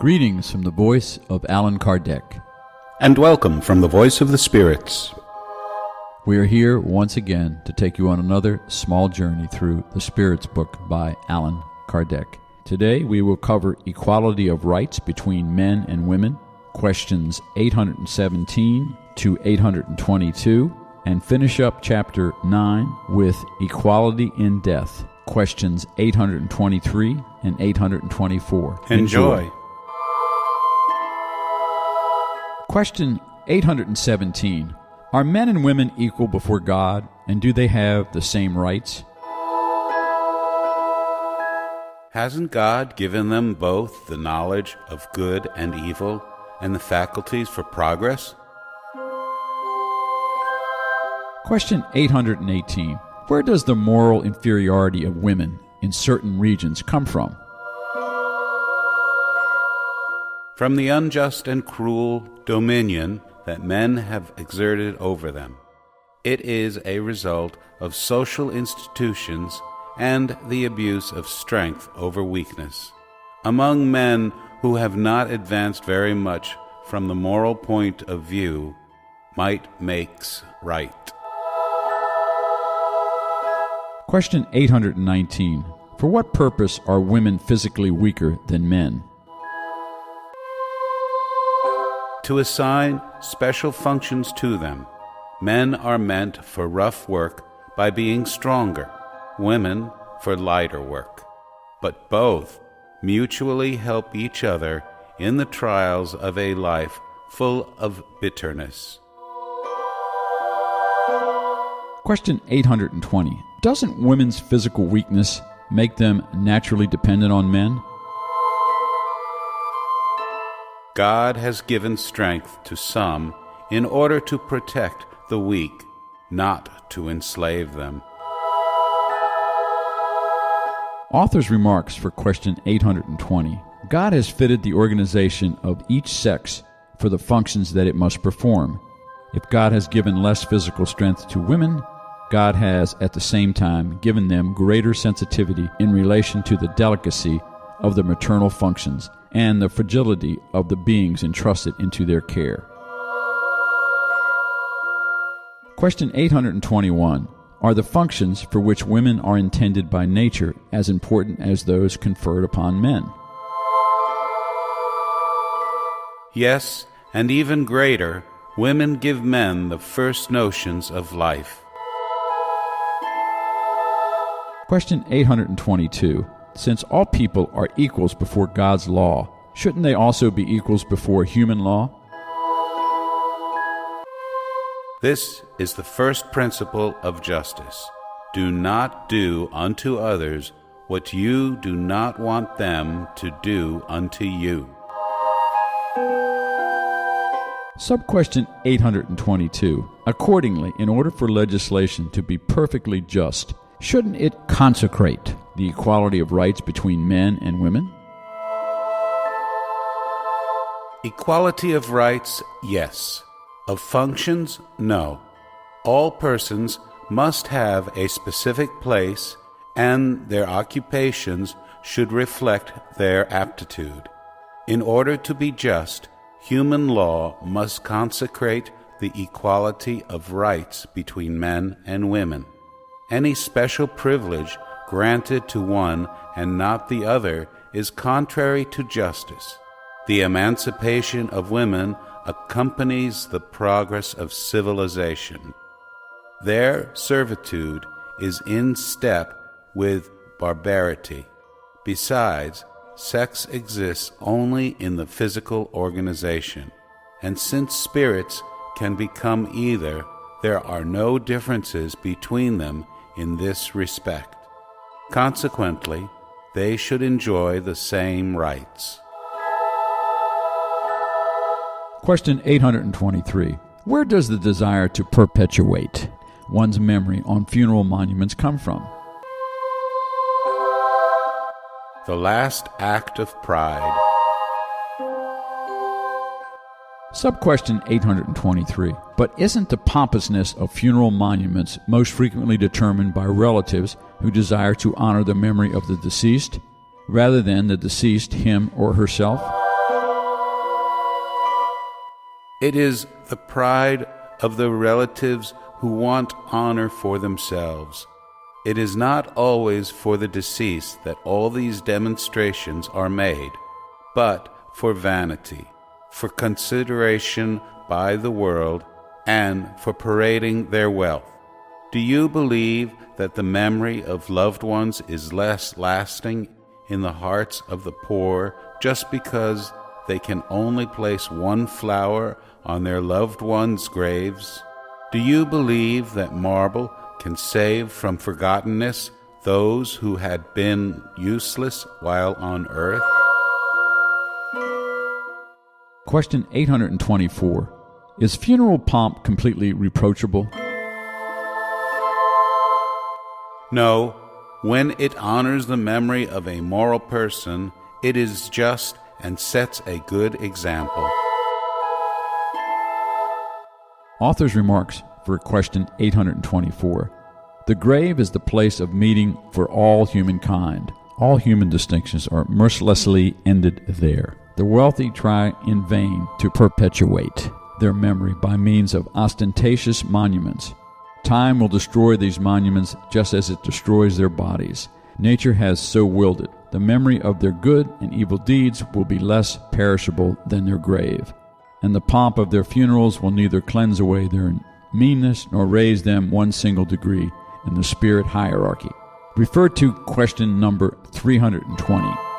Greetings from the voice of Allan Kardec. And welcome from the Voice of the Spirits. We are here once again to take you on another small journey through the Spirits book by Allan Kardec. Today we will cover equality of rights between men and women, questions 817 to 822, and finish up chapter 9 with equality in death, questions 823 and 824. Enjoy. Question 817. Are men and women equal before God, and do they have the same rights? Hasn't God given them both the knowledge of good and evil and the faculties for progress? Question 818. Where does the moral inferiority of women in certain regions come from? From the unjust and cruel dominion that men have exerted over them. It is a result of social institutions and the abuse of strength over weakness. Among men who have not advanced very much from the moral point of view, might makes right. Question 819. For what purpose are women physically weaker than men? To assign special functions to them. Men are meant for rough work by being stronger, women for lighter work. But both mutually help each other in the trials of a life full of bitterness. Question 820. Doesn't women's physical weakness make them naturally dependent on men? God has given strength to some in order to protect the weak, not to enslave them. Author's remarks for question 820. God has fitted the organization of each sex for the functions that it must perform. If God has given less physical strength to women, God has at the same time given them greater sensitivity in relation to the delicacy of the maternal functions and the fragility of the beings entrusted into their care. Question 821. Are the functions for which women are intended by nature as important as those conferred upon men? Yes, and even greater, women give men the first notions of life. Question 822. Since all people are equals before God's law, shouldn't they also be equals before human law? This is the first principle of justice. Do not do unto others what you do not want them to do unto you. Sub-question 822. Accordingly, in order for legislation to be perfectly just, shouldn't it consecrate the equality of rights between men and women? Equality of rights, yes. Of functions, no. All persons must have a specific place, and their occupations should reflect their aptitude. In order to be just, human law must consecrate the equality of rights between men and women. Any special privilege granted to one and not the other is contrary to justice. The emancipation of women accompanies the progress of civilization. Their servitude is in step with barbarity. Besides, sex exists only in the physical organization, and since spirits can become either, there are no differences between them in this respect. Consequently, they should enjoy the same rights. Question 823. Where does the desire to perpetuate one's memory on funeral monuments come from? The last act of pride. Sub-question 823. But isn't the pompousness of funeral monuments most frequently determined by relatives who desire to honor the memory of the deceased, rather than the deceased him or herself? It is the pride of the relatives who want honor for themselves. It is not always for the deceased that all these demonstrations are made, but for vanity, for consideration by the world, and for parading their wealth. Do you believe that the memory of loved ones is less lasting in the hearts of the poor just because they can only place one flower on their loved ones' graves? Do you believe that marble can save from forgottenness those who had been useless while on earth? Question 824. Is funeral pomp completely reproachable? No. When it honors the memory of a moral person, it is just and sets a good example. Author's remarks for question 824. The grave is the place of meeting for all humankind. All human distinctions are mercilessly ended there. The wealthy try in vain to perpetuate their memory by means of ostentatious monuments. Time will destroy these monuments just as it destroys their bodies. Nature has so willed it. The memory of their good and evil deeds will be less perishable than their grave, and the pomp of their funerals will neither cleanse away their meanness nor raise them one single degree in the spirit hierarchy. Refer to question number 320.